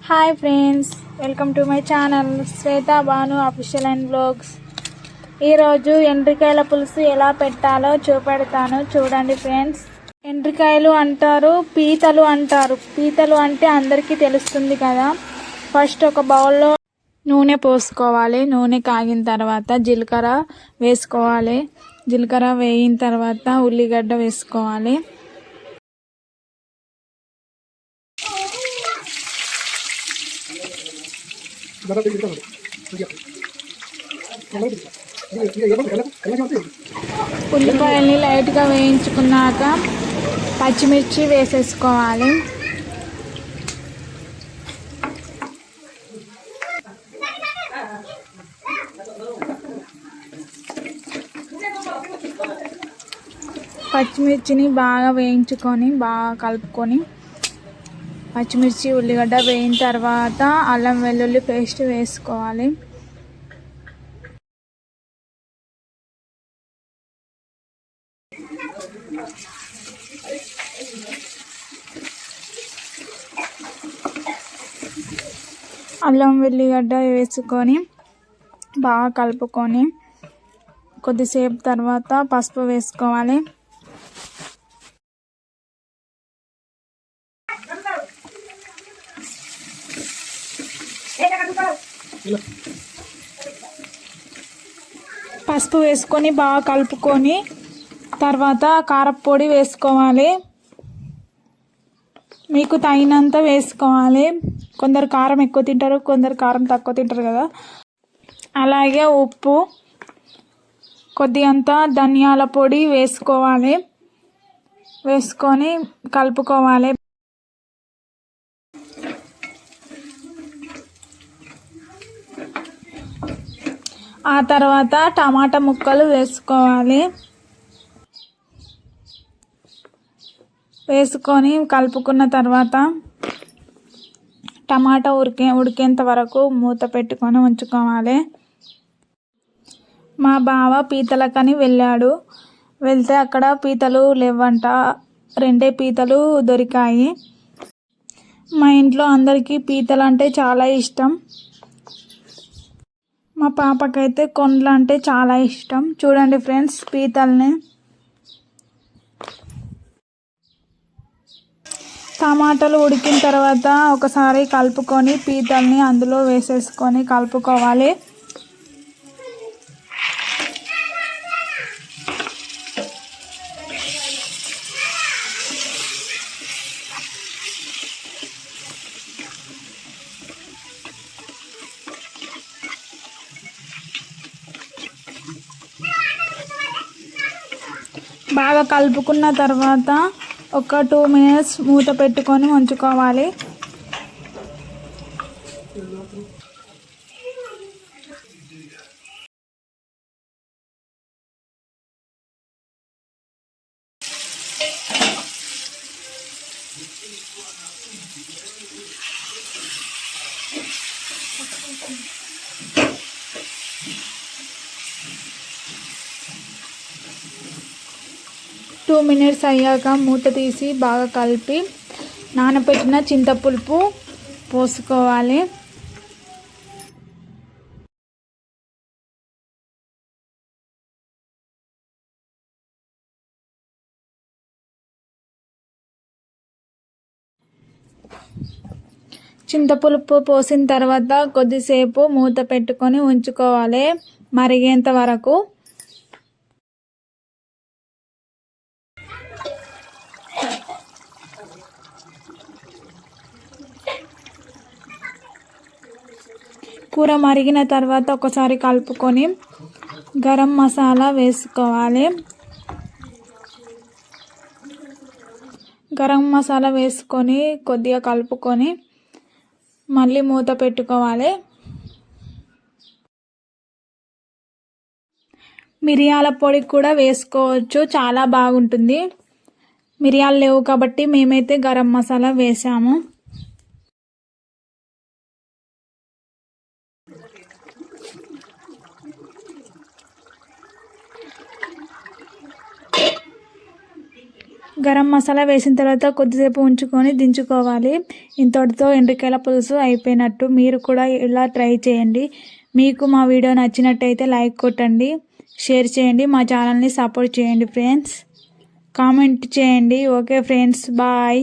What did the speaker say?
Hi friends, welcome to my channel Shweta Bhanu official and blogs. ఈరోజు ఎండ్రికాయల పులుసు ఎలా పెట్టాలో చూపెడతాను, చూడండి ఫ్రెండ్స్. ఎండ్రికాయలు అంటారు, పీతలు అంటారు. పీతలు అంటే అందరికీ తెలుస్తుంది కదా. ఫస్ట్ ఒక బౌల్లో నూనె పోసుకోవాలి. నూనె కాగిన తర్వాత జీలకర్ర వేసుకోవాలి. జీలకర్ర వేగిన తర్వాత ఉల్లిగడ్డ వేసుకోవాలి. ఉల్లిపాయల్ని లైట్గా వేయించుకున్నాక పచ్చిమిర్చి వేసేసుకోవాలి. పచ్చిమిర్చిని బాగా వేయించుకొని బాగా కలుపుకొని పచ్చిమిర్చి ఉల్లిగడ్డ వేయిన తర్వాత అల్లం వెల్లుల్లి పేస్ట్ వేసుకోవాలి. అల్లం వెల్లిగడ్డ వేసుకొని బాగా కలుపుకొని కొద్దిసేపు తర్వాత పసుపు వేసుకోవాలి. పసుపు వేసుకొని బాగా కలుపుకొని తర్వాత కారపొడి వేసుకోవాలి. మీకు తగినంత వేసుకోవాలి. కొందరు కారం ఎక్కువ తింటారు, కొందరు కారం తక్కువ తింటారు కదా. అలాగే ఉప్పు, కొద్దిగంత ధనియాల పొడి వేసుకోవాలి. వేసుకొని కలుపుకోవాలి. ఆ తర్వాత టమాటా ముక్కలు వేసుకోవాలి. వేసుకొని కలుపుకున్న తర్వాత టమాటా ఉడికేంత వరకు మూత పెట్టుకొని ఉంచుకోవాలి. మా బావ పీతలకని వెళ్ళాడు. వెళ్తే అక్కడ పీతలు లేవంట, 2 పీతలు దొరికాయి. మా ఇంట్లో అందరికీ పీతలు అంటే చాలా ఇష్టం. మా పాపకైతే కొండ్లు అంటే చాలా ఇష్టం. చూడండి ఫ్రెండ్స్, పీతల్ని టమాటాలు ఉడికిన తర్వాత ఒకసారి కలుపుకొని పీతల్ని అందులో వేసేసుకొని కలుపుకోవాలి. బాగా కలుపుకున్న తర్వాత ఒక 2 minutes మూత పెట్టుకొని ఉంచుకోవాలి. టూ మినిట్స్ అయ్యాక మూత తీసి బాగా కలిపి నానబెట్టిన చింతపులుపు పోసుకోవాలి. చింతపులుపు పోసిన తర్వాత కొద్దిసేపు మూత పెట్టుకొని ఉంచుకోవాలి మరిగేంత వరకు. కూర మరిగిన తర్వాత ఒకసారి కలుపుకొని గరం మసాలా వేసుకోవాలి. గరం మసాలా వేసుకొని కొద్దిగా కలుపుకొని మళ్ళీ మూత పెట్టుకోవాలి. మిరియాల పొడి కూడా వేసుకోవచ్చు, చాలా బాగుంటుంది. మిరియాలు లేవు కాబట్టి మేమైతే గరం మసాలా వేసాము. గరం మసాలా వేసిన తర్వాత కొద్దిసేపు ఉంచుకొని దించుకోవాలి. ఇంతటితో ఎండ్రికాయల పులుసు అయిపోయినట్టు. మీరు కూడా ఇలా ట్రై చేయండి. మీకు మా వీడియో నచ్చినట్టయితే లైక్ కొట్టండి, షేర్ చేయండి, మా ఛానల్ని సపోర్ట్ చేయండి ఫ్రెండ్స్. కామెంట్ చేయండి. Okay friends, bye.